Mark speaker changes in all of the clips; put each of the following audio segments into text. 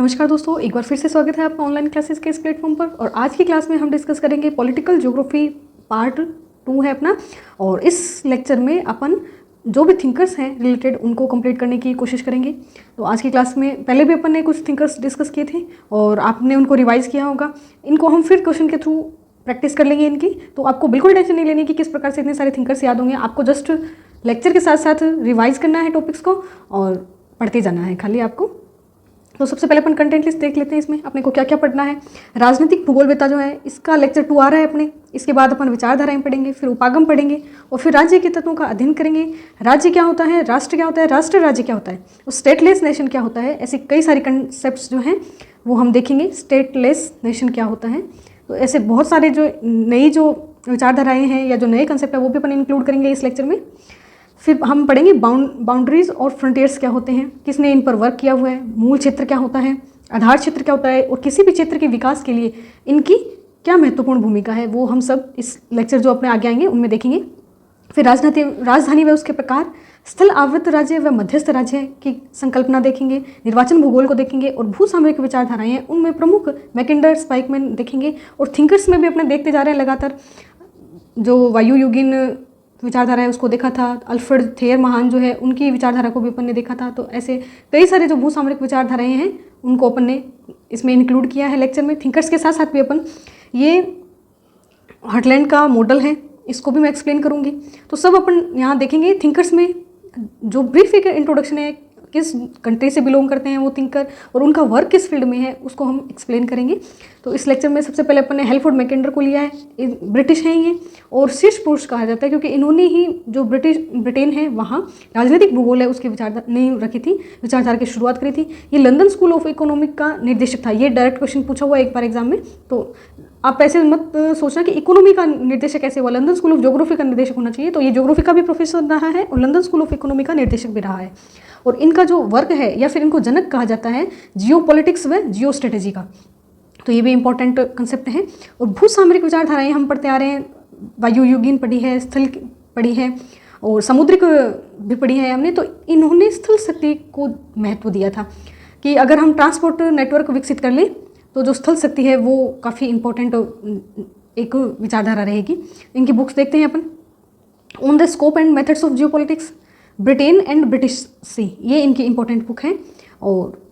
Speaker 1: नमस्कार दोस्तों, एक बार फिर से स्वागत है आपका ऑनलाइन क्लासेस के इस प्लेटफॉर्म पर। और आज की क्लास में हम डिस्कस करेंगे पॉलिटिकल ज्योग्राफी पार्ट 2 है अपना। और इस लेक्चर में अपन जो भी थिंकर्स हैं रिलेटेड उनको कंप्लीट करने की कोशिश करेंगे। तो आज की क्लास में पहले भी अपन ने कुछ थिंकर्स डिस्कस किए थे और आपने उनको रिवाइज किया होगा। इनको हम फिर क्वेश्चन के थ्रू प्रैक्टिस कर लेंगे इनकी। तो आपको बिल्कुल टेंशन नहीं लेनी कि किस प्रकार से इतने सारे थिंकर्स याद होंगे। आपको जस्ट लेक्चर के साथ साथ रिवाइज करना है टॉपिक्स को और पढ़ते जाना है खाली आपको। तो सबसे पहले अपन कंटेंट लिस्ट देख लेते हैं। इसमें अपने को क्या क्या पढ़ना है। राजनीतिक भूगोलविद्या जो है इसका लेक्चर 2 आ रहा है अपने। इसके बाद अपन विचारधाराएं पढ़ेंगे, फिर उपागम पढ़ेंगे और फिर राज्य के तत्वों का अध्ययन करेंगे। राज्य क्या होता है, राष्ट्र क्या होता है, राष्ट्र राज्य क्या होता है, और स्टेटलेस नेशन क्या होता है। ऐसे कई सारे कंसेप्ट जो हैं वो हम देखेंगे। स्टेटलेस नेशन क्या होता है, तो ऐसे बहुत सारे जो नई जो विचारधाराएँ हैं या जो नए कंसेप्ट है वो भी अपन इंक्लूड करेंगे इस लेक्चर में। फिर हम पढ़ेंगे बाउंड्रीज और फ्रंटियर्स क्या होते हैं, किसने इन पर वर्क किया हुआ है, मूल क्षेत्र क्या होता है, आधार क्षेत्र क्या होता है, और किसी भी क्षेत्र के विकास के लिए इनकी क्या महत्वपूर्ण भूमिका है, वो हम सब इस लेक्चर जो अपने आगे आएंगे उनमें देखेंगे। फिर राजधानी व उसके प्रकार, स्थल आवृत राज्य व मध्यस्थ राज्य की संकल्पना देखेंगे, निर्वाचन भूगोल को देखेंगे और भू सामरिक विचारधाराएं हैं उनमें प्रमुख मैकेंडर, स्पाइकमैन देखेंगे। और थिंकर्स में भी अपने देखते जा रहे हैं लगातार। जो वायुयुगीन विचारधारा है उसको देखा था, अल्फ्रेड थेयर महान जो है उनकी विचारधारा को भी अपन ने देखा था। तो ऐसे कई सारे जो भू सामरिक विचारधाराएं हैं उनको अपन ने इसमें इंक्लूड किया है लेक्चर में। थिंकर्स के साथ साथ भी अपन ये हार्टलैंड का मॉडल है इसको भी मैं एक्सप्लेन करूँगी। तो सब अपन यहाँ देखेंगे। थिंकर्स में जो ब्रीफ एक इंट्रोडक्शन है, किस कंट्री से बिलोंग करते हैं वो थिंकर और उनका वर्क किस फील्ड में है उसको हम एक्सप्लेन करेंगे। तो इस लेक्चर में सबसे पहले अपन ने हेल्फोर्ड मैकेंडर को लिया है। ब्रिटिश हैं ये और शीर्ष पुरुष कहा जाता है क्योंकि इन्होंने ही जो ब्रिटेन है वहाँ राजनीतिक भूगोल है उसकी विचारधारा नहीं रखी थी, विचारधारा की शुरुआत करी थी। ये लंदन स्कूल ऑफ इकोनॉमिक का निर्देशक था। ये डायरेक्ट क्वेश्चन पूछा हुआ एक बार एग्जाम में। तो आप ऐसे मत सोचना कि इकोनॉमी का निर्देशक कैसे हुआ, लंदन स्कूल ऑफ ज्योग्राफी का निर्देशक होना चाहिए। तो ये ज्योग्राफी का भी प्रोफेसर रहा है और लंदन स्कूल ऑफ इकोनॉमी का निर्देशक भी रहा है। और इनका जो वर्क है या फिर इनको जनक कहा जाता है जियोपॉलिटिक्स व जियो स्ट्रेटेजी का। तो ये भी इंपॉर्टेंट कंसेप्ट है। और भू सामरिक विचारधाराएं हम पढ़ते आ रहे हैं। वायुयुगीन पढ़ी है, स्थल पढ़ी है और समुद्रिक भी पढ़ी है हमने। तो इन्होंने स्थल शक्ति को महत्व दिया था कि अगर हम ट्रांसपोर्ट नेटवर्क विकसित कर लें तो जो स्थल शक्ति है वो काफ़ी इंपॉर्टेंट एक विचारधारा रहेगी। इनकी बुक्स देखते हैं अपन। On the scope and methods of geopolitics, Britain and British sea, ये इनकी इंपॉर्टेंट बुक है। और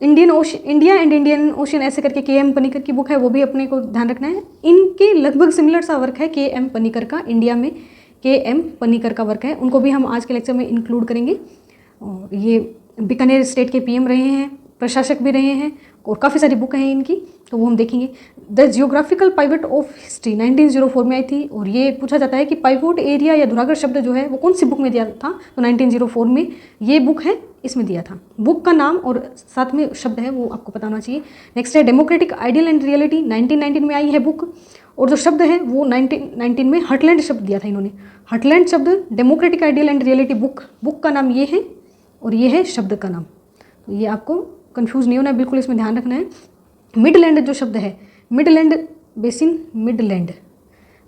Speaker 1: इंडिया एंड इंडियन ओशन ऐसे करके के.एम. पनिकर की बुक है, वो भी अपने को ध्यान रखना है। इनके लगभग सिमिलर सा वर्क है के.एम. पनिकर का, इंडिया में के.एम. पनिकर का वर्क है, उनको भी हम आज के लेक्चर में इंक्लूड करेंगे। और ये बीकानेर स्टेट के पीएम रहे हैं, प्रशासक भी रहे हैं और काफ़ी सारी बुक हैं इनकी, तो वो हम देखेंगे। The geographical pivot of history 1904 में आई थी। और ये पूछा जाता है कि पाइवोट एरिया या धुरागढ़ शब्द जो है वो कौन सी बुक में दिया था। तो 1904 में ये बुक है, इसमें दिया था। बुक का नाम और साथ में शब्द है वो आपको पता होना चाहिए। नेक्स्ट है डेमोक्रेटिक आइडियल एंड रियलिटी, 1919 में आई है बुक। और जो शब्द है वो 1919 में हार्टलैंड शब्द दिया था इन्होंने। हार्टलैंड शब्द, democratic ideal and reality book का नाम ये है और ये है शब्द का नाम। तो ये आपको कंफ्यूज नहीं होना है, बिल्कुल इसमें ध्यान रखना है। मिडलैंड जो शब्द है, मिडलैंड बेसिन, मिडलैंड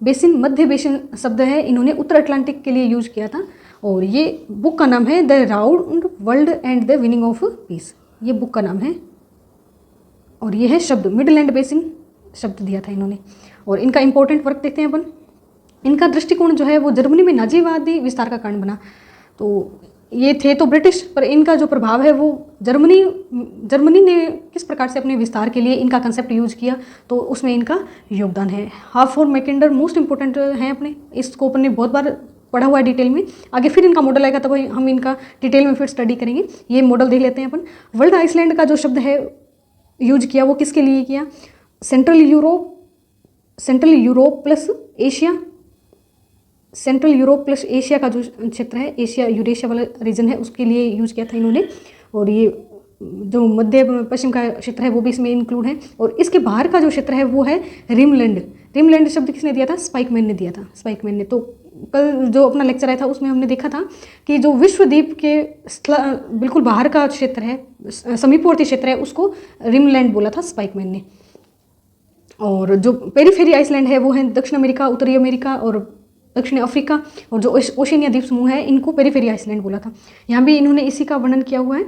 Speaker 1: बेसिन मध्य बेसिन शब्द है, इन्होंने उत्तर अटलांटिक के लिए यूज किया था। और ये बुक का नाम है the round world and the winning of peace, ये बुक का नाम है। और ये है शब्द, मिडलैंड बेसिन शब्द दिया था इन्होंने। और इनका इंपॉर्टेंट वर्क देखते हैं अपन। इनका दृष्टिकोण जो है वो जर्मनी में नाजीवादी विस्तार का कारण बना। तो ये थे तो ब्रिटिश, पर इनका जो प्रभाव है वो जर्मनी ने किस प्रकार से अपने विस्तार के लिए इनका कंसेप्ट यूज किया, तो उसमें इनका योगदान है। हाफोर्ड मैकेंडर मोस्ट इंपॉर्टेंट हैं अपने, इसको अपन ने बहुत बार पढ़ा हुआ है डिटेल में। आगे फिर इनका मॉडल आएगा तब हम इनका डिटेल में फिर स्टडी करेंगे। ये मॉडल देख लेते हैं अपन। वर्ल्ड आइसलैंड का जो शब्द है यूज किया वो किसके लिए किया, central Europe plus Asia, central Europe plus Asia का जो क्षेत्र है, एशिया यूरेशिया वाला रीजन है, उसके लिए यूज किया था इन्होंने। और ये जो मध्य पश्चिम का क्षेत्र है वो भी इसमें इंक्लूड है। और इसके बाहर का जो क्षेत्र है वो है रिमलैंड। रिमलैंड शब्द किसने दिया था, स्पाइकमैन ने दिया था, स्पाइकमैन ने। तो कल जो अपना लेक्चर आया था उसमें हमने देखा था कि जो विश्व द्वीप के बिल्कुल बाहर का क्षेत्र है, समीपवर्ती क्षेत्र है, उसको रिमलैंड बोला था स्पाइकमैन ने। और जो पेरीफेरी आइसलैंड है वो है दक्षिण अमेरिका, उत्तरी अमेरिका और दक्षिण अफ्रीका। और जो ओशिनिया द्वीप समूह है इनको पेरीफेरी आइसलैंड बोला था। यहाँ भी इन्होंने इसी का वर्णन किया हुआ है।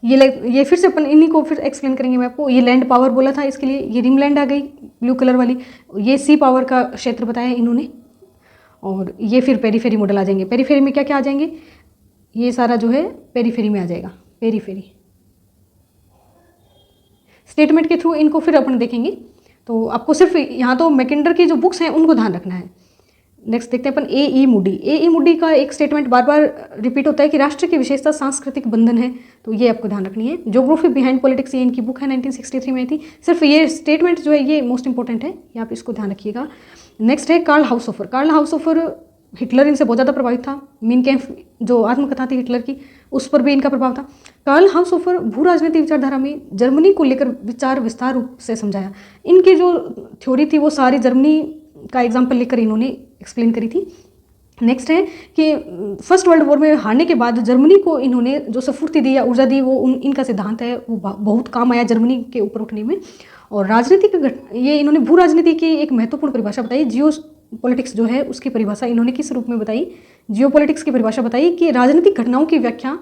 Speaker 1: ये फिर से अपन इन्हीं को फिर एक्सप्लेन करेंगे मैं आपको। ये लैंड पावर बोला था इसके लिए, ये रिम लैंड आ गई ब्लू कलर वाली। ये सी पावर का क्षेत्र बताया है इन्होंने। और ये फिर पेरीफेरी मॉडल आ जाएंगे। पेरीफेरी में क्या क्या आ जाएंगे, ये सारा जो है पेरीफेरी में आ जाएगा। पेरीफेरी स्टेटमेंट के थ्रू इनको फिर अपन देखेंगे। तो आपको सिर्फ यहाँ तो मैकेंडर की जो बुक्स हैं उनको ध्यान रखना है। नेक्स्ट देखते हैं अपन ए ई मूडी। ए ई मूडी का एक स्टेटमेंट बार बार रिपीट होता है कि राष्ट्र की विशेषता सांस्कृतिक बंधन है, तो ये आपको ध्यान रखनी है। ज्योग्राफी बिहाइंड पॉलिटिक्स, ये इनकी बुक है, 1963 में आई थी। सिर्फ ये स्टेटमेंट जो है ये मोस्ट इंपॉर्टेंट है, ये आप इसको ध्यान रखिएगा। नेक्स्ट है कार्ल हाउसहोफर। कार्ल हाउसहोफर हिटलर इनसे बहुत ज़्यादा प्रभावित था। मीन कैम्प जो आत्मकथा थी हिटलर की, उस पर भी इनका प्रभाव था। कार्ल हाउसहोफर भू राजनीतिक विचारधारा में जर्मनी को लेकर विचार विस्तार रूप से समझाया। इनकी जो थ्योरी थी वो सारी जर्मनी का एग्जाम्पल लेकर इन्होंने एक्सप्लेन करी थी। नेक्स्ट है कि फर्स्ट वर्ल्ड वॉर में हारने के बाद जर्मनी को इन्होंने जो स्फूर्ति दी या ऊर्जा दी, वो इनका सिद्धांत है, वो बहुत काम आया जर्मनी के ऊपर उठने में। और राजनीतिक ये इन्होंने भू राजनीति की एक महत्वपूर्ण परिभाषा बताई। जियो पॉलिटिक्स जो है उसकी परिभाषा इन्होंने किस रूप में बताई, जियो पॉलिटिक्स की परिभाषा बताई कि राजनीतिक घटनाओं की व्याख्या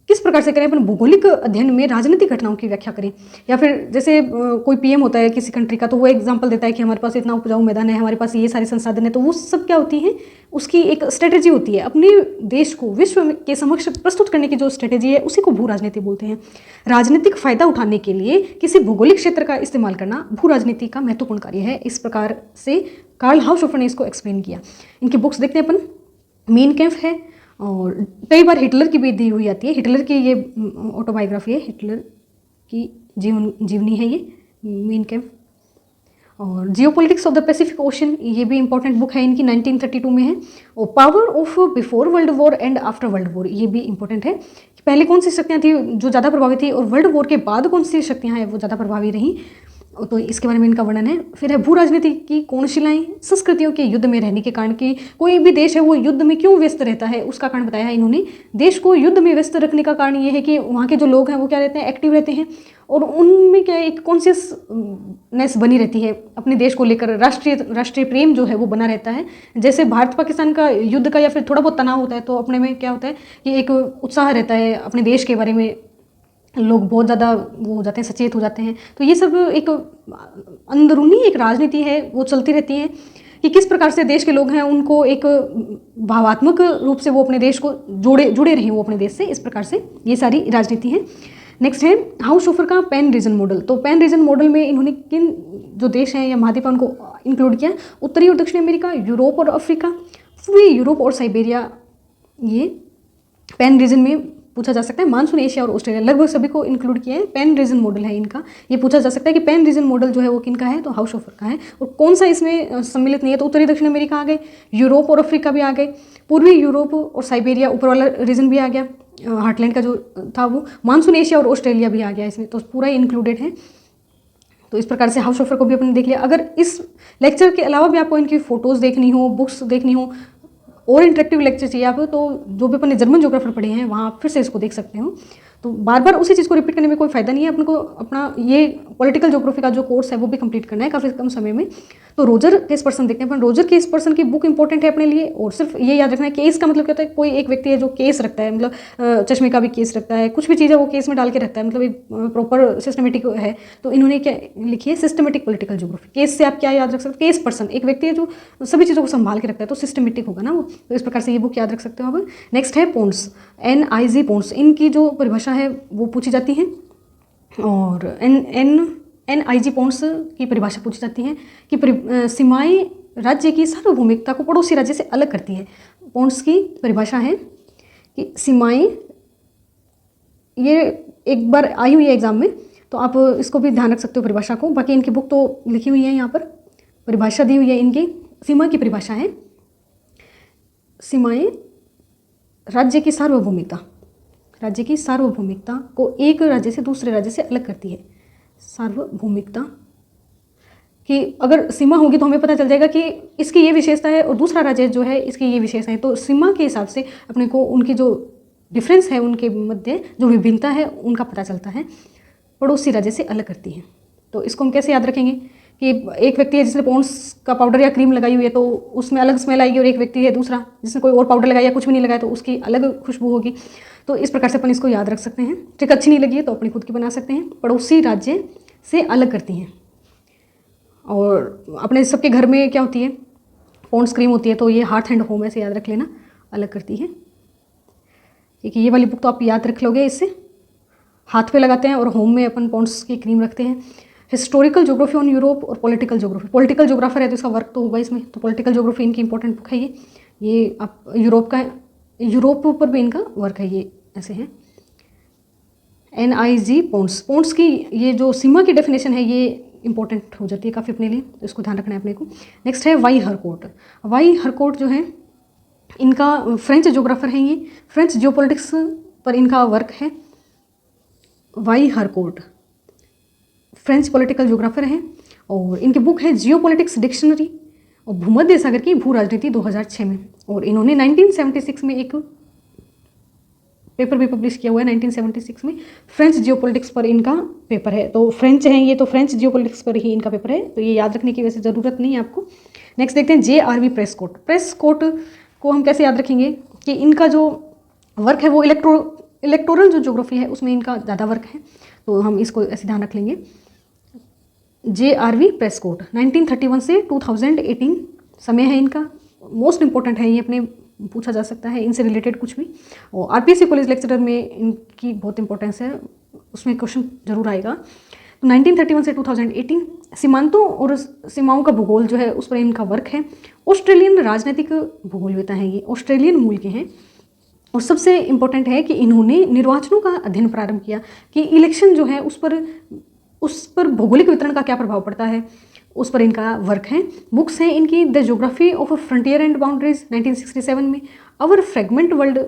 Speaker 1: किस प्रकार से करें। अपन भौगोलिक अध्ययन में राजनीतिक घटनाओं की व्याख्या करें, या फिर जैसे कोई पीएम होता है किसी कंट्री का, तो वो एग्जांपल देता है कि हमारे पास इतना उपजाऊ मैदान है, हमारे पास ये सारे संसाधन है, तो वो सब क्या होती है, उसकी एक स्ट्रेटेजी होती है। अपने देश को विश्व के समक्ष प्रस्तुत करने की जो स्ट्रेटेजी है उसी को भू राजनीति बोलते हैं। राजनीतिक फायदा उठाने के लिए किसी भौगोलिक क्षेत्र का इस्तेमाल करना भू राजनीति का महत्वपूर्ण कार्य है। इस प्रकार से कार्ल हाउसहोफर ने इसको एक्सप्लेन किया। इनकी बुक्स देखते हैं अपन। मीन कैम्प है, और कई बार हिटलर की भी दी हुई आती है। हिटलर की ये ऑटोबायोग्राफी है, हिटलर की जीवनी है ये, मीन कैम्प। और geopolitics of the Pacific ocean, ये भी इंपॉर्टेंट बुक है इनकी, 1932 में है। और power of before world war and after world war, ये भी इंपॉर्टेंट है कि पहले कौन सी शक्तियाँ थी जो ज़्यादा प्रभावी थी, और वर्ल्ड वॉर के बाद कौन सी शक्तियाँ हैं वो ज़्यादा प्रभावी रहीं, तो इसके बारे में इनका वर्णन है। फिर है भू राजनीति की कोणशिलाएं, संस्कृतियों के युद्ध में रहने के कारण कि कोई भी देश है वो युद्ध में क्यों व्यस्त रहता है, उसका कारण बताया है इन्होंने। देश को युद्ध में व्यस्त रखने का कारण ये है कि वहाँ के जो लोग हैं वो क्या रहते हैं, एक्टिव रहते हैं, और उनमें क्या एक कॉन्शियसनेस बनी रहती है अपने देश को लेकर। राष्ट्रीय प्रेम जो है वो बना रहता है। जैसे भारत पाकिस्तान का युद्ध का या फिर थोड़ा बहुत तनाव होता है, तो अपने में क्या होता है कि एक उत्साह रहता है अपने देश के बारे में, लोग बहुत ज़्यादा वो हो जाते हैं, सचेत हो जाते हैं। तो ये सब एक अंदरूनी एक राजनीति है, वो चलती रहती है कि किस प्रकार से देश के लोग हैं उनको एक भावात्मक रूप से वो अपने देश को जुड़े रहें वो अपने देश से। इस प्रकार से ये सारी राजनीति है। नेक्स्ट है हाउसहोफर का पैन रीजन मॉडल। तो पैन रीजन मॉडल में इन्होंने किन जो देश हैं या महाद्वीप उनको इंक्लूड किया, उत्तरी और दक्षिणी अमेरिका, यूरोप और अफ्रीका, पूर्वी यूरोप और साइबेरिया, ये पैन रीजन में पूछा जा सकता है। मानसून एशिया और ऑस्ट्रेलिया, लगभग सभी को इंक्लूड किया है। पैन रीजन मॉडल है इनका। ये पूछा जा सकता है कि पैन रीजन मॉडल जो है वो किनका है, तो हाउसहोफर का है। और कौन सा इसमें सम्मिलित नहीं है, तो उत्तरी दक्षिण अमेरिका आ गए, यूरोप और अफ्रीका भी आ गए, पूर्वी यूरोप और साइबेरिया ऊपर वाला रीजन भी आ गया, हार्टलैंड का जो था वो, मानसून एशिया और ऑस्ट्रेलिया भी आ गया इसमें, तो पूरा इंक्लूडेड है। तो इस प्रकार से हाउसहोफर को भी अपने देख लिया। अगर इस लेक्चर के अलावा भी आपको इनकी फ़ोटोज़ देखनी हो, बुक्स देखनी हो, और इंटरेक्टिव लेक्चर चाहिए आपको, तो जो भी अपने जर्मन ज्योग्राफर पढ़े हैं वहाँ फिर से इसको देख सकते हो। तो बार बार उसी चीज़ को रिपीट करने में कोई फ़ायदा नहीं है। अपन को अपना ये पॉलिटिकल ज्योग्राफी का जो कोर्स है वो भी कंप्लीट करना है काफ़ी कम समय में। तो रोजर केसपर्सन देखते हैं अपन। रोजर केसपर्सन की बुक इंपॉर्टेंट है अपने लिए। और सिर्फ ये याद रखना है, केस का मतलब क्या होता है, कोई एक व्यक्ति है जो केस रखता है, मतलब चश्मे का भी केस रखता है, कुछ भी चीज़ है वो केस में डाल के रखता है, मतलब एक प्रॉपर सिस्टमेटिक है। तो इन्होंने क्या लिखी है, सिस्टमेटिक पॉलिटिकल ज्योग्राफी। केस से आप क्या याद रख सकते हो, केस पर्सन, एक व्यक्ति है जो सभी चीज़ों को संभाल के रखता है, तो सिस्टमेटिक होगा ना वो। तो इस प्रकार से ये बुक याद रख सकते हो आप। नेक्स्ट है पोन्स, NIG पोन्स। इनकी जो परिभाषा है वो पूछी जाती है। और NIG पोन्स की परिभाषा पूछी जाती है कि सीमाएं राज्य की सार्वभौमिकता को पड़ोसी राज्य से अलग करती है। पोन्स की परिभाषा है कि सीमाएं, ये एक बार आई हुई है एग्जाम में, तो आप इसको भी ध्यान रख सकते हो परिभाषा को। बाकी इनकी बुक तो लिखी हुई है, यहाँ पर परिभाषा दी हुई है इनकी। सीमा की परिभाषा है, सीमाएं राज्य की सार्वभौमिकता, राज्य की सार्वभौमिकता को एक राज्य से दूसरे राज्य से अलग करती है। सार्वभौमिकता कि अगर सीमा होगी तो हमें पता चल जाएगा कि इसकी ये विशेषता है और दूसरा राज्य जो है इसकी ये विशेषता है। तो सीमा के हिसाब से अपने को उनकी जो डिफरेंस है, उनके मध्य जो विभिन्नता है उनका पता चलता है। पड़ोसी राज्य से अलग करती है। तो इसको हम कैसे याद रखेंगे कि एक व्यक्ति है जिसने पॉन्ड्स का पाउडर या क्रीम लगाई हुई है तो उसमें अलग स्मेल आएगी, और एक व्यक्ति है दूसरा जिसने कोई और पाउडर लगाया या कुछ भी नहीं लगाया तो उसकी अलग खुशबू होगी। तो इस प्रकार से अपन इसको याद रख सकते हैं। ट्रिक अच्छी नहीं लगी है तो अपनी खुद की बना सकते हैं। पड़ोसी राज्य से अलग करती हैं, और अपने सबके घर में क्या होती है, पॉन्ड्स क्रीम होती है, तो ये हार्थ एंड होम ऐसे याद रख लेना, अलग करती है। ठीक है, ये वाली बुक तो आप याद रख लोगे। इससे हाथ पे लगाते हैं और होम में अपन पॉन्ड्स की क्रीम रखते हैं। हिस्टोरिकल ज्योग्राफी ऑन यूरोप और पॉलिटिकल ज्योग्राफी, पॉलिटिकल ज्योग्राफर है तो इसका वर्क तो होगा इसमें, तो पॉलिटिकल ज्योग्राफी इनकी इंपॉर्टेंट बुक है। ये आप यूरोप का, यूरोप पर भी इनका वर्क है, ये ऐसे है। NIG पॉन्ड्स, पॉन्ड्स की ये जो सीमा की डेफिनेशन है ये इंपॉर्टेंट हो जाती है काफ़ी अपने लिए, तो इसको ध्यान रखना है अपने को। नेक्स्ट है वाई हरकोर्ट। वाई हरकोर्ट जो है इनका फ्रेंच ज्योग्राफर है, ये फ्रेंच जियोपॉलिटिक्स पर इनका वर्क है। Y Harcourt French political geographer हैं, और इनकी बुक है जियोपॉलिटिक्स डिक्शनरी और भूमध्य सागर की भू राजनीति 2006 में। और इन्होंने 1976 में एक पेपर भी पब्लिश किया हुआ है, 1976 में फ्रेंच जियोपॉलिटिक्स पर इनका पेपर है। तो फ्रेंच हैं ये, तो फ्रेंच जियोपॉलिटिक्स पर ही इनका पेपर है, तो ये याद रखने की वैसे ज़रूरत नहीं है आपको। नेक्स्ट देखते हैं JRV प्रेस्कोट। प्रेस्कोट को हम कैसे याद रखेंगे कि इनका जो वर्क है वो इलेक्टोरल जो ज्योग्राफी है उसमें इनका ज़्यादा वर्क है, तो हम इसको ऐसे ध्यान रख लेंगे। JRV प्रेस्कोट 1931 से 2018 समय है इनका, मोस्ट इंपॉर्टेंट है ये, अपने पूछा जा सकता है इनसे रिलेटेड कुछ भी। और RPSC कॉलेज लेक्चरर में इनकी बहुत इंपॉर्टेंस है, उसमें क्वेश्चन जरूर आएगा। तो 1931 से 2018 सीमांतों और सीमाओं का भूगोल जो है उस पर इनका वर्क है। ऑस्ट्रेलियन राजनीतिक भूगोलवेता हैं, ये ऑस्ट्रेलियन मूल के हैं। और सबसे इम्पोर्टेंट है कि इन्होंने निर्वाचनों का अध्ययन प्रारंभ किया कि इलेक्शन जो है उस पर भौगोलिक वितरण का क्या प्रभाव पड़ता है, उस पर इनका वर्क है। बुक्स हैं इनकी the geography of frontier and boundaries 1967 में, अवर फ्रेगमेंट वर्ल्ड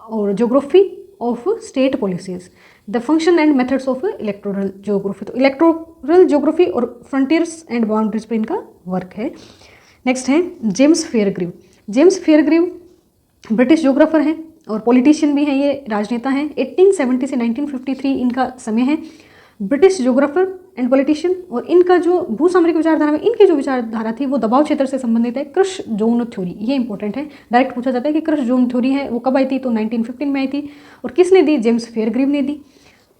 Speaker 1: और geography of state policies, the function and methods of electoral geography. तो इलेक्टोरल ज्योग्राफी और फ्रंटियर्स एंड बाउंड्रीज पर इनका वर्क है। नेक्स्ट है जेम्स फेयरग्रीव। जेम्स फेयरग्रीव ब्रिटिश ज्योग्राफर हैं और पॉलिटिशियन भी हैं, ये राजनेता हैं। 1870 से 1953 इनका समय है। ब्रिटिश ज्योग्राफर एंड पॉलिटिशियन, और इनका जो भूसामरिक विचारधारा में इनकी जो विचारधारा थी वो दबाव क्षेत्र से संबंधित है। क्रश जोन थ्योरी, ये इंपॉर्टेंट है, डायरेक्ट पूछा जाता है कि क्रश जोन थ्योरी है वो कब आई थी, तो 1915 में आई थी। और किसने दी, जेम्स फेयरग्रीव ने दी।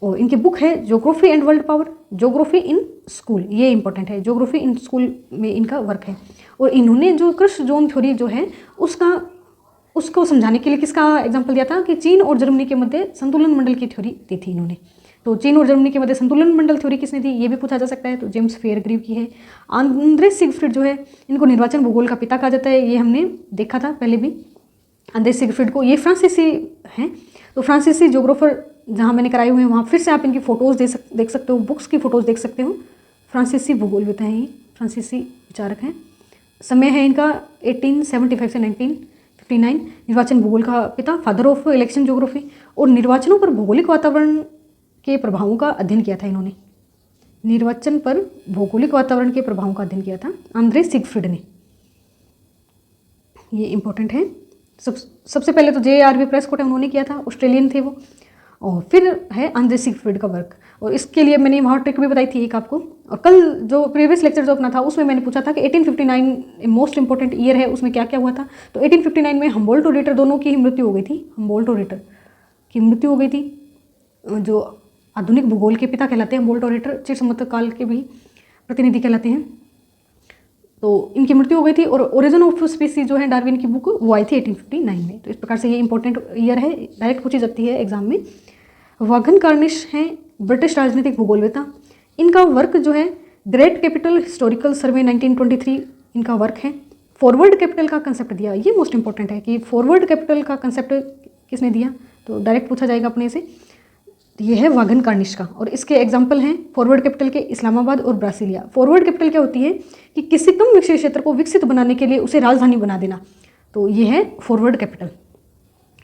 Speaker 1: और इनकी बुक है geography and world power, geography in school, ये इंपॉर्टेंट है, ज्योग्राफी इन स्कूल में इनका वर्क है। और इन्होंने जो क्रश जोन थ्योरी जो है उसको समझाने के लिए किसका एग्जाम्पल दिया था कि चीन और जर्मनी के मध्य संतुलन मंडल की थ्योरी दी थी इन्होंने। तो चीन और जर्मनी के मध्य संतुलन मंडल थ्योरी किसने दी, ये भी पूछा जा सकता है, तो जेम्स फेयरग्रीव की है। आंद्रे सिगफ्रिड जो है इनको निर्वाचन भूगोल का पिता कहा जाता है, ये हमने देखा था पहले भी आंद्रे सिगफ्रिड को। ये फ्रांसीसी हैं, तो फ्रांसीसी ज्योग्राफर जहाँ मैंने कराए हुए हैं वहाँ फिर से आप इनकी फ़ोटोज़ देख सकते हो, बुक्स की फ़ोटोज़ देख सकते हो। फ्रांसीसी भूगोलवेता हैं ये, फ्रांसीसी विचारक हैं। समय है इनका 1875 से 1959। निर्वाचन भूगोल का पिता, फादर ऑफ इलेक्शन ज्योग्राफी। और निर्वाचनों पर भौगोलिक वातावरण के प्रभावों का अध्ययन किया था इन्होंने, निर्वाचन पर भौगोलिक वातावरण के प्रभावों का अध्ययन किया था आंद्रे सिगफ्रिड ने, ये इंपॉर्टेंट है। सबसे पहले तो JRV प्रेस्कोट है, उन्होंने किया था, ऑस्ट्रेलियन थे वो। और फिर है आंद्रे सिगफ्रिड का वर्क, और इसके लिए मैंने वहाँ ट्रिक भी बताई थी एक आपको। और कल जो प्रीवियस लेक्चर जो अपना था उसमें मैंने पूछा था कि 1859 मोस्ट इंपॉर्टेंट ईयर है, उसमें क्या क्या हुआ था। तो 1859 में हम्बोल्ट और रिटर दोनों की मृत्यु हो गई थी, हम्बोल्ट और रिटर की मृत्यु हो गई थी, जो आधुनिक भूगोल के पिता कहलाते हैं। हम्बोल्ट और रिटर चिरसमुद्र काल के भी प्रतिनिधि कहलाते हैं, तो इनकी मृत्यु हो गई थी। और ओरिजिन ऑफ स्पीसीज जो है डार्विन की बुक वो आई थी 1859 में। तो इस प्रकार से ये इंपॉर्टेंट ईयर है, डायरेक्ट पूछी जाती है एग्जाम में। वाघन कार्निश हैं ब्रिटिश राजनीतिक भूगोलवेता, इनका वर्क जो है ग्रेट कैपिटल हिस्टोरिकल सर्वे 1923 इनका वर्क है। फॉरवर्ड कैपिटल का कंसेप्ट दिया, ये मोस्ट इंपॉर्टेंट है कि फॉरवर्ड कैपिटल का कंसेप्ट किसने दिया, तो डायरेक्ट पूछा जाएगा अपने से। ये है वाघन कार्निश का, और इसके एग्जाम्पल हैं फॉरवर्ड कैपिटल के इस्लामाबाद और ब्रासिलिया। फॉरवर्ड कैपिटल क्या होती है कि किसी कम विकसित क्षेत्र को विकसित बनाने के लिए उसे राजधानी बना देना, तो ये है फॉरवर्ड कैपिटल।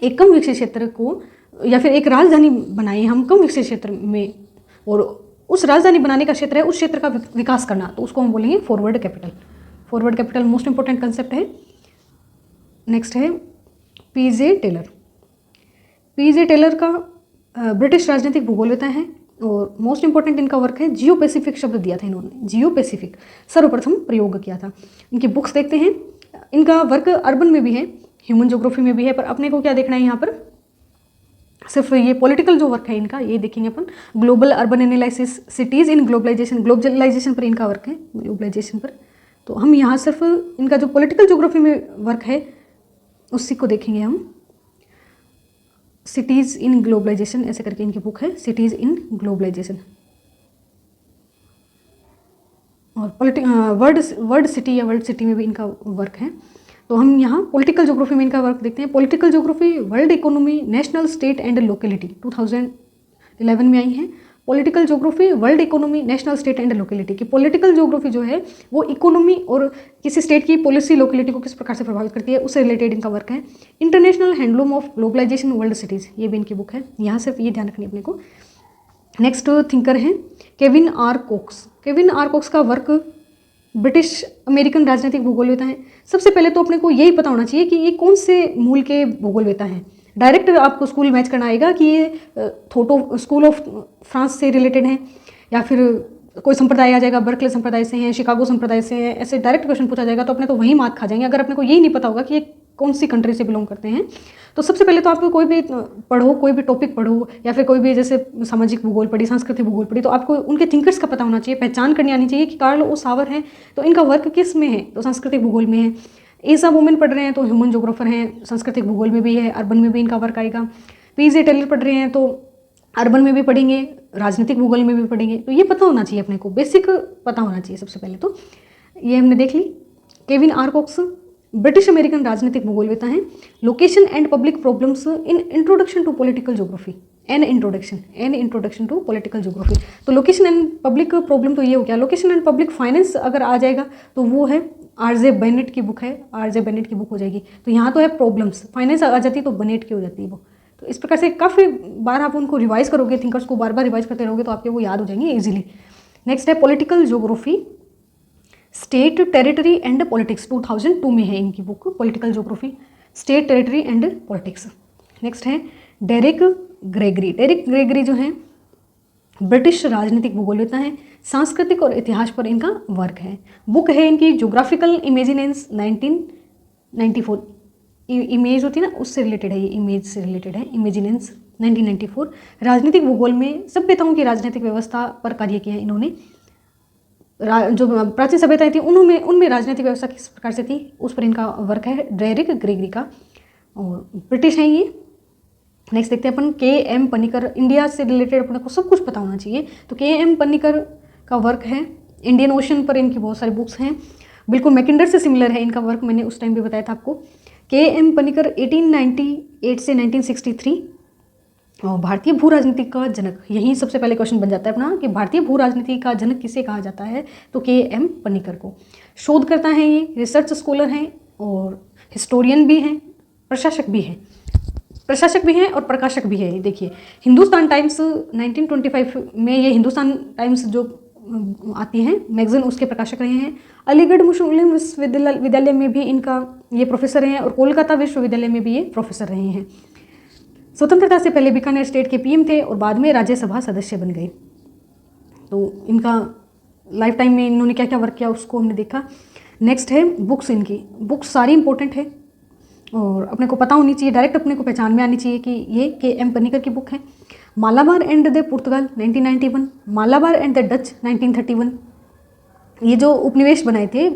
Speaker 1: एक कम विकसित क्षेत्र को या फिर एक राजधानी बनाए हम कम विकसित क्षेत्र में, और उस राजधानी बनाने का क्षेत्र है उस क्षेत्र का विकास करना, तो उसको हम बोलेंगे forward capital. Forward capital most important concept है। नेक्स्ट है PJ टेलर। PJ टेलर का ब्रिटिश राजनीतिक भूगोलवेता है, और मोस्ट इंपॉर्टेंट इनका वर्क है, जियो पैसिफिक शब्द दिया था इन्होंने, जियो पैसिफिक सर्वप्रथम प्रयोग किया था। इनकी बुक्स देखते हैं। इनका वर्क अर्बन में भी है, ह्यूमन ज्योग्राफी में भी है, पर अपने को क्या देखना है यहाँ पर, सिर्फ ये पॉलिटिकल जो वर्क है इनका ये देखेंगे अपन। Global urban analysis, cities in globalization, globalization पर इनका वर्क है, ग्लोबलाइजेशन पर। तो हम यहाँ सिर्फ इनका जो पॉलिटिकल ज्योग्राफी में वर्क है उसी को देखेंगे हम। सिटीज़ इन ग्लोबलाइजेशन ऐसे करके इनकी बुक है, सिटीज़ इन ग्लोबलाइजेशन। और वर्ल्ड सिटी या वर्ल्ड सिटी में भी इनका वर्क है। तो हम यहाँ पॉलिटिकल ज्योग्राफी में इनका वर्क देखते हैं। Political geography, world economy, national, state and locality 2011 में आई है। Political geography, world economy, national, state and locality की पॉलिटिकल ज्योग्राफी जो है वो इकोनॉमी और किसी स्टेट की पॉलिसी, लोकेलिटी को किस प्रकार से प्रभावित करती है उससे रिलेटेड इनका वर्क है। International handloom of globalisation, world cities, ये भी इनकी बुक है। यहाँ सिर्फ ये ध्यान रखनी है अपने को। नेक्स्ट थिंकर हैं Kevin R Cox. Kevin R Cox का वर्क ब्रिटिश अमेरिकन राजनीतिक भूगोलवेता है। सबसे पहले तो अपने को यही पता होना चाहिए कि ये कौन से मूल के भूगोलवेता हैं। डायरेक्ट आपको स्कूल मैच करना आएगा कि ये थोटो स्कूल ऑफ फ्रांस से रिलेटेड हैं, या फिर कोई संप्रदाय आ जाएगा, बर्कले संप्रदाय से हैं, शिकागो संप्रदाय से हैं, ऐसे डायरेक्ट क्वेश्चन पूछा जाएगा तो अपने तो वही मार्क खा जाएंगे अगर अपने को यही नहीं पता होगा कि ये कौन सी कंट्री से बिलोंग करते हैं। तो सबसे पहले तो आप कोई भी पढ़ो, कोई भी टॉपिक पढ़ो, या फिर कोई भी जैसे सामाजिक भूगोल पढ़ी, सांस्कृतिक भूगोल पढ़ी, तो आपको उनके थिंकर्स का पता होना चाहिए, पहचान करनी आनी चाहिए कि कार्ल ओ सावर हैं तो इनका वर्क किस में है, तो सांस्कृतिक भूगोल में है। एसा वुमेन पढ़ रहे हैं तो ह्यूमन ज्योग्राफर हैं, सांस्कृतिक भूगोल में भी है, अर्बन में भी इनका वर्क आएगा। पीजे टेलर पढ़ रहे हैं तो अर्बन में भी पढ़ेंगे, राजनीतिक भूगोल में भी पढ़ेंगे। तो ये पता होना चाहिए अपने को, बेसिक पता होना चाहिए सबसे पहले। तो ये हमने देख ली। Kevin R Cox British American राजनीतिक भूगोलवेता हैं। Location and public problems in introduction to political geography, an introduction to political geography. तो लोकेशन एंड पब्लिक प्रॉब्लम तो ये हो गया। लोकेशन एंड पब्लिक फाइनेंस अगर आ जाएगा तो वो है आरजे बेनेट की बुक है, आरजे बेनेट की बुक हो जाएगी। तो यहाँ तो है प्रॉब्लम्स, फाइनेंस आ जाती है तो बेनेट की हो जाती है वो। तो इस प्रकार से काफ़ी बार आप उनको रिवाइज करोगे, थिंकर्स को बार बार रिवाइज करते रहोगे तो आपके वो याद हो जाएंगे ईजिली। नेक्स्ट है political geography, state, territory and politics, 2002 में है इनकी book, political geography, state, territory and politics. Next है डेरिक ग्रेगरी। डेरिक ग्रेगरी जो है ब्रिटिश राजनीतिक भूगोलवेता है, सांस्कृतिक और इतिहास पर इनका वर्क है। बुक है इनकी ज्योग्राफिकल इमेजिनेंस 1994, इमेज होती है ना उससे रिलेटेड है, ये इमेज से रिलेटेड है, इमेजिनेंस 1994। राजनीतिक भूगोल में सभ्यताओं की राजनीतिक व्यवस्था पर कार्य किया है इन्होंने। जो प्राचीन सभ्यताएं थी उनमें राजनीतिक व्यवस्था किस प्रकार से थी उस पर इनका वर्क है, डेरिक ग्रेगरी का, और ब्रिटिश हैं ये। नेक्स्ट देखते हैं अपन के.एम. पनिकर। इंडिया से रिलेटेड अपने को सब कुछ पता होना चाहिए। तो के.एम. पनिकर का वर्क है, इंडियन ओशन पर इनकी बहुत सारी बुक्स हैं, बिल्कुल मैकिंडर से सिमिलर है इनका वर्क, मैंने उस टाइम भी बताया था आपको। के.एम. पनिकर 1898 से 1963, और भारतीय भू राजनीति का जनक। यही सबसे पहले क्वेश्चन बन जाता है अपना कि भारतीय भू राजनीति का जनक किसे कहा जाता है, तो के.एम. पनिकर को। शोधकर्ता हैं ये, रिसर्च स्कॉलर हैं और हिस्टोरियन भी हैं, प्रशासक भी हैं और प्रकाशक भी है। देखिए हिंदुस्तान टाइम्स 1925 में ये हिंदुस्तान टाइम्स जो आती हैं मैगजीन, उसके प्रकाशक रहे हैं। अलीगढ़ मुस्लिम विश्वविद्यालय में भी इनका ये प्रोफेसर हैं और कोलकाता विश्वविद्यालय में भी ये प्रोफेसर रहे हैं। स्वतंत्रता से पहले बीकानेर स्टेट के पीएम थे और बाद में राज्यसभा सदस्य बन गए। तो इनका लाइफ टाइम में इन्होंने क्या क्या वर्क किया उसको हमने देखा। नेक्स्ट है बुक्स। इनकी बुक्स सारी इंपॉर्टेंट है और अपने को पता होनी चाहिए, डायरेक्ट अपने को पहचान में आनी चाहिए कि ये के.एम. पनिकर की बुक है। Malabar and the Portugal 1991, Malabar and the Dutch 1931। ये जो उपनिवेश बनाए थे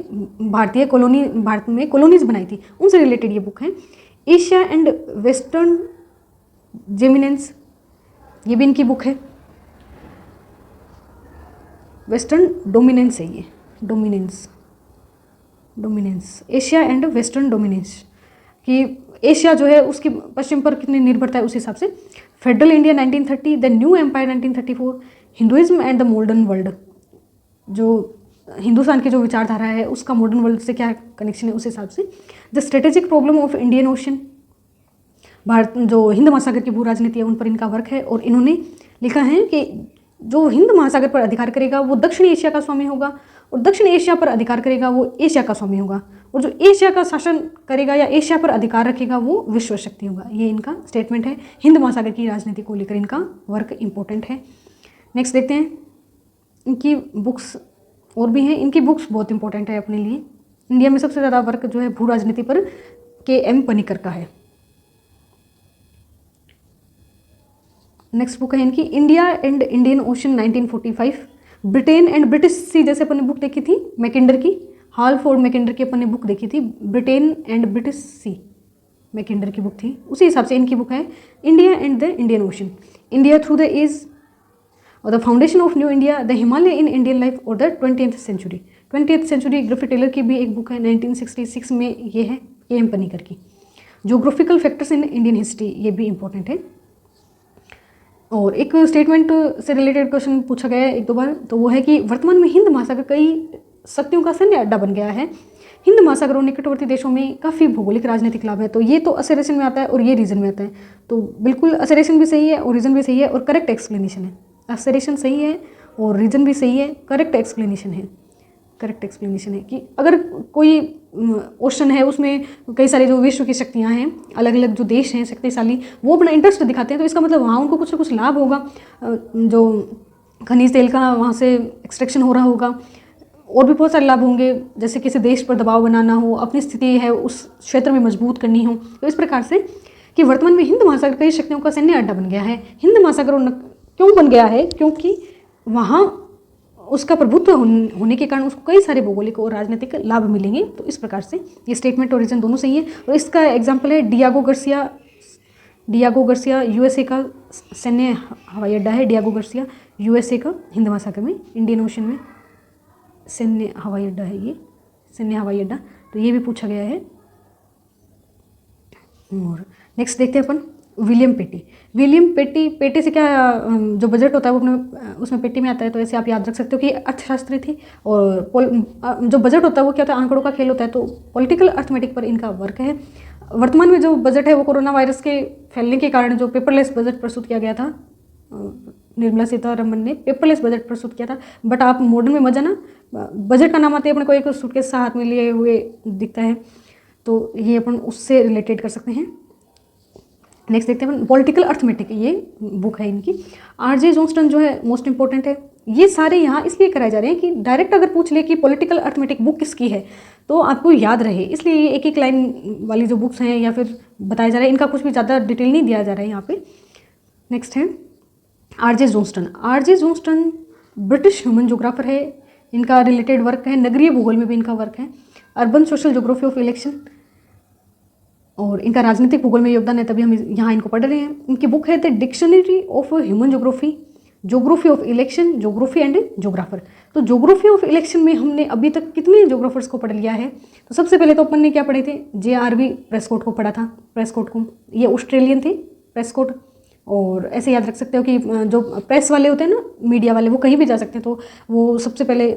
Speaker 1: भारतीय कॉलोनी, भारत में कॉलोनीज बनाई थी, उनसे रिलेटेड ये बुक है। एशिया एंड वेस्टर्न जेमिनेंस, ये भी इनकी बुक है। वेस्टर्न डोमिनेंस है ये, dominance, Asia and western dominance, कि एशिया जो है उसकी पश्चिम पर कितनी निर्भरता है उस हिसाब से। Federal India 1930, the new empire 1934, Hinduism and the modern world, जो हिंदुस्तान की जो विचारधारा है उसका मॉडर्न वर्ल्ड से क्या कनेक्शन है उस हिसाब से। The strategic problem of Indian ocean, Bharat जो हिंद महासागर की भू राजनीति है उन पर इनका वर्क है। और इन्होंने लिखा है कि जो हिंद महासागर पर अधिकार करेगा वो दक्षिण एशिया का स्वामी होगा, और दक्षिण एशिया पर अधिकार करेगा वो एशिया का स्वामी होगा, और जो एशिया का शासन करेगा या एशिया पर अधिकार रखेगा वो विश्व शक्ति होगा। ये इनका स्टेटमेंट है। हिंद महासागर की राजनीति को लेकर इनका वर्क इंपॉर्टेंट है। नेक्स्ट देखते हैं इनकी बुक्स और भी हैं। इनकी बुक्स बहुत इंपॉर्टेंट है अपने लिए। इंडिया में सबसे ज़्यादा वर्क जो है भू राजनीति पर के.एम. पनिकर का है। नेक्स्ट बुक है इनकी India and Indian ocean 1945। Britain and British sea जैसे अपन ने बुक देखी थी मैकिंडर की, हालफोर्ड मैकिंडर की अपन ने बुक देखी थी, Britain and British sea Mackinder की बुक थी, उसी हिसाब से इनकी बुक है India and the Indian ocean, India through the age और the foundation of new India, the Himalaya in Indian life और the 20th century. 20th century Griffith Taylor की भी एक बुक है 1966 में, ये है के.एम. पनिकर की। Geographical factors in Indian history, ये भी इंपॉर्टेंट है। और एक स्टेटमेंट से रिलेटेड क्वेश्चन पूछा गया है एक दो बार, तो वो है कि वर्तमान में हिंद महासागर कई शक्तियों का सैन्य अड्डा बन गया है। हिंद महासागर और निकटवर्ती देशों में काफ़ी भौगोलिक राजनीतिक लाभ है। तो ये तो असरेशन में आता है और ये रीजन में आता है। तो बिल्कुल असरेशन भी सही है और रीजन भी सही है और करेक्ट एक्सप्लेनेशन है। असरेशन सही है और रीजन भी सही है, करेक्ट एक्सप्लेनेशन है। करेक्ट एक्सप्लेनेशन है कि अगर कोई ओशन है उसमें कई सारे जो विश्व की शक्तियां हैं, अलग अलग जो देश हैं शक्तिशाली, वो अपना इंटरेस्ट दिखाते हैं, तो इसका मतलब वहाँ उनको कुछ ना कुछ लाभ होगा। जो खनिज तेल का वहाँ से एक्सट्रैक्शन हो रहा होगा, और भी बहुत सारे लाभ होंगे, जैसे किसी देश पर दबाव बनाना हो, अपनी स्थिति है उस क्षेत्र में मजबूत करनी हो। तो इस प्रकार से कि वर्तमान में हिंद महासागर कई शक्तियों का सैन्य अड्डा बन गया है। हिंद महासागर क्यों बन गया है? क्योंकि वहाँ उसका प्रभुत्व होने के कारण उसको कई सारे भौगोलिक और राजनीतिक लाभ मिलेंगे। तो इस प्रकार से ये स्टेटमेंट और रीजन दोनों सही है। और इसका एग्जाम्पल है डियागो गार्सिया यूएसए का सैन्य हवाई अड्डा है। डियागो गार्सिया यूएसए का हिंद महासागर में, इंडियन ओशन में सैन्य हवाई अड्डा है, ये सैन्य हवाई अड्डा। तो ये भी पूछा गया है। और नेक्स्ट देखते हैं अपन विलियम पेटी। पेटी से क्या जो बजट होता है वो अपने उसमें पेटी में आता है। तो ऐसे आप याद रख सकते हो कि अर्थशास्त्री थी। और जो बजट होता है वो क्या होता है? आंकड़ों का खेल होता है। तो पॉलिटिकल अर्थमेटिक पर इनका वर्क है। वर्तमान में जो बजट है वो कोरोना वायरस के फैलने के कारण जो पेपरलेस बजट प्रस्तुत किया गया था, निर्मला सीतारमन ने पेपरलेस बजट प्रस्तुत किया था। बट आप मॉडर्न में मजा ना, बजट का नाम आते ही अपने को एक सूटकेस सा हाथ में लिए हुए दिखता है। तो ये अपन उससे रिलेटेड कर सकते हैं। नेक्स्ट देखते हैं पॉलिटिकल अर्थमेटिक, ये बुक है इनकी। आरजे जोन्सटन जो है मोस्ट इंपॉर्टेंट है। ये सारे यहाँ इसलिए कराए जा रहे हैं कि डायरेक्ट अगर पूछ ले कि पॉलिटिकल अर्थमेटिक बुक किसकी है तो आपको याद रहे, इसलिए ये एक एक लाइन वाली जो बुक्स हैं या फिर बताया जा रहा है, इनका कुछ भी ज़्यादा डिटेल नहीं दिया जा रहा है यहाँ पे। नेक्स्ट है आरजे जोन्सटन ब्रिटिश ह्यूमन जोग्राफर है। इनका रिलेटेड वर्क है, नगरीय भूगोल में भी इनका वर्क है। Urban social geography of election, और इनका राजनीतिक भूगोल में योगदान है, तभी हम यहाँ इनको पढ़ रहे हैं। इनकी बुक है the dictionary of human geography of election, geography and geographer. तो जोग्राफी ऑफ इलेक्शन में हमने अभी तक कितने जोग्राफर्स को पढ़ लिया है? तो सबसे पहले तो अपन ने क्या पढ़े थे? JRV प्रेस्कॉट को पढ़ा था। प्रेस्कॉट को, ये ऑस्ट्रेलियन थे प्रेस्कॉट। और ऐसे याद रख सकते हो कि जो प्रेस वाले होते हैं ना, मीडिया वाले, वो कहीं भी जा सकते हैं। तो वो सबसे पहले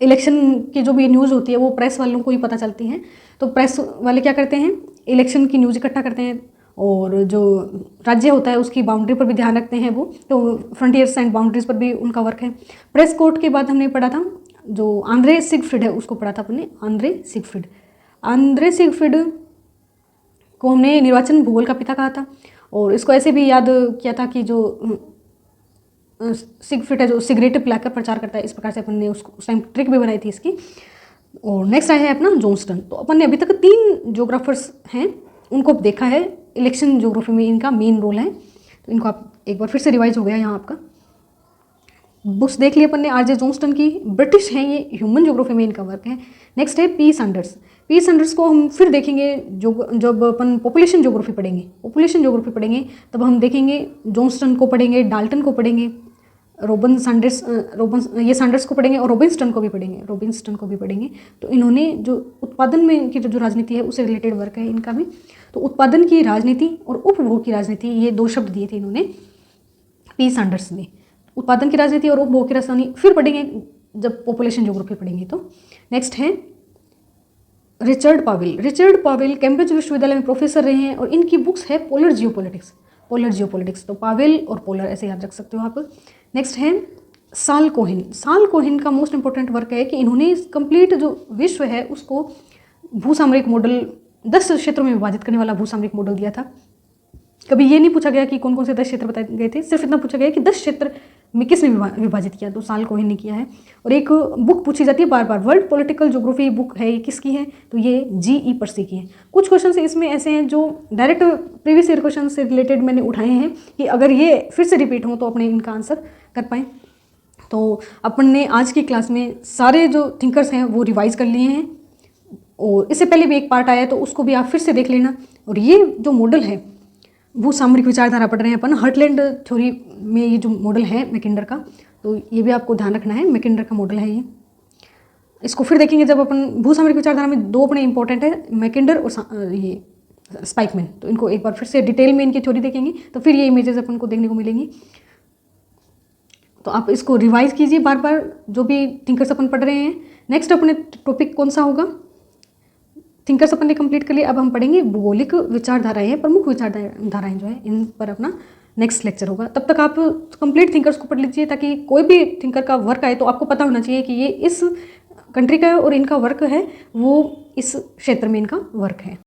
Speaker 1: इलेक्शन की जो भी न्यूज़ होती है वो प्रेस वालों को ही पता चलती है। तो प्रेस वाले क्या करते हैं? इलेक्शन की न्यूज़ इकट्ठा करते हैं, और जो राज्य होता है उसकी बाउंड्री पर भी ध्यान रखते हैं वो। तो फ्रंटियर्स एंड बाउंड्रीज पर भी उनका वर्क है। प्रेस कोड के बाद हमने पढ़ा था जो आंद्रे सिगफ्रिड है, उसको पढ़ा था अपने, आंद्रे सिगफ्रिड को हमने निर्वाचन भूगोल का पिता कहा था। और इसको ऐसे भी याद किया था कि जो सिगफ्रिड है जो सिगरेट पिलाकर प्रचार करता है, इस प्रकार से अपन ने उसको उस टाइम ट्रिक भी बनाई थी इसकी। और नेक्स्ट आया है अपना जोन्सटन। तो अपन ने अभी तक 3 जोग्राफर्स हैं, उनको देखा है। इलेक्शन जोग्राफी में इनका मेन रोल है। तो इनको आप एक बार फिर से रिवाइज हो गया यहाँ आपका। बुक्स देख ली अपन ने आरजे जोन्सटन की, ब्रिटिश हैं ये, ह्यूमन जोग्राफी में इनका वर्क है। नेक्स्ट है पी सैंडर्स को हम फिर देखेंगे जब अपन पॉपुलेशन जोग्राफी पढ़ेंगे तब हम देखेंगे। जोन्सटन को पढ़ेंगे, डाल्टन को पढ़ेंगे, ये सैंडर्स को पढ़ेंगे और रॉबिन्सटन को भी पढ़ेंगे। तो इन्होंने जो उत्पादन में की जो राजनीति है उससे रिलेटेड वर्क है इनका भी। तो उत्पादन की राजनीति और उपभोग की राजनीति, ये 2 शब्द दिए थे इन्होंने पी सैंडर्स ने। उत्पादन की राजनीति और उपभोग की राजधानी फिर पढ़ेंगे जब पॉपुलेशन ज्योग्राफी पढ़ेंगे। तो नेक्स्ट है रिचर्ड पावेल कैम्ब्रिज विश्वविद्यालय में प्रोफेसर रहे हैं, और इनकी बुक्स है पोलर जियोपॉलिटिक्स। तो पावेल और पोलर ऐसे याद रख सकते हो आप। नेक्स्ट है साल कोहेन का मोस्ट इंपॉर्टेंट वर्क है कि इन्होंने कंप्लीट जो विश्व है उसको भूसामरिक मॉडल, 10 क्षेत्रों में विभाजित करने वाला भूसामरिक मॉडल दिया था। कभी ये नहीं पूछा गया कि कौन कौन से 10 क्षेत्र बताए गए थे, सिर्फ इतना पूछा गया कि 10 क्षेत्र में किसने विभाजित किया, तो साल कोहेन ने किया है। और एक बुक पूछी जाती है बार बार, वर्ल्ड पॉलिटिकल ज्योग्राफी बुक है, ये किसकी है, तो ये जी.ई. पर्सी की है। कुछ क्वेश्चन इसमें ऐसे हैं जो डायरेक्ट प्रीवियस ईयर क्वेश्चन से रिलेटेड मैंने उठाए हैं कि अगर ये फिर से रिपीट हो तो अपने इनका आंसर कर पाएँ। तो अपन ने आज की क्लास में सारे जो थिंकर्स हैं वो रिवाइज कर लिए हैं, और इससे पहले भी एक पार्ट आया तो उसको भी आप फिर से देख लेना। और ये जो मॉडल है वो सामरिक विचारधारा पढ़ रहे हैं अपन, हर्टलैंड थ्योरी में ये जो मॉडल है मैकिंडर का, तो ये भी आपको ध्यान रखना है, मैकिंडर का मॉडल है ये। इसको फिर देखेंगे जब अपन भूसामरिक विचारधारा में दो अपने इंपॉर्टेंट है, मैकिंडर और ये स्पाइकमैन, तो इनको एक बार फिर से डिटेल में इनकी थ्योरी देखेंगे तो फिर ये इमेजेस अपन को देखने को मिलेंगी। तो आप इसको रिवाइज कीजिए बार बार, जो भी थिंकर्स अपन पढ़ रहे हैं। नेक्स्ट अपने टॉपिक कौन सा होगा, थिंकर्स अपन ने कंप्लीट कर लिया, अब हम पढ़ेंगे भौगोलिक विचारधाराएं, प्रमुख विचारधाराएं जो है इन पर अपना नेक्स्ट लेक्चर होगा। तब तक आप कंप्लीट थिंकर्स को पढ़ लीजिए ताकि कोई भी थिंकर का वर्क आए तो आपको पता होना चाहिए कि ये इस कंट्री का है और इनका वर्क है वो इस क्षेत्र में इनका वर्क है।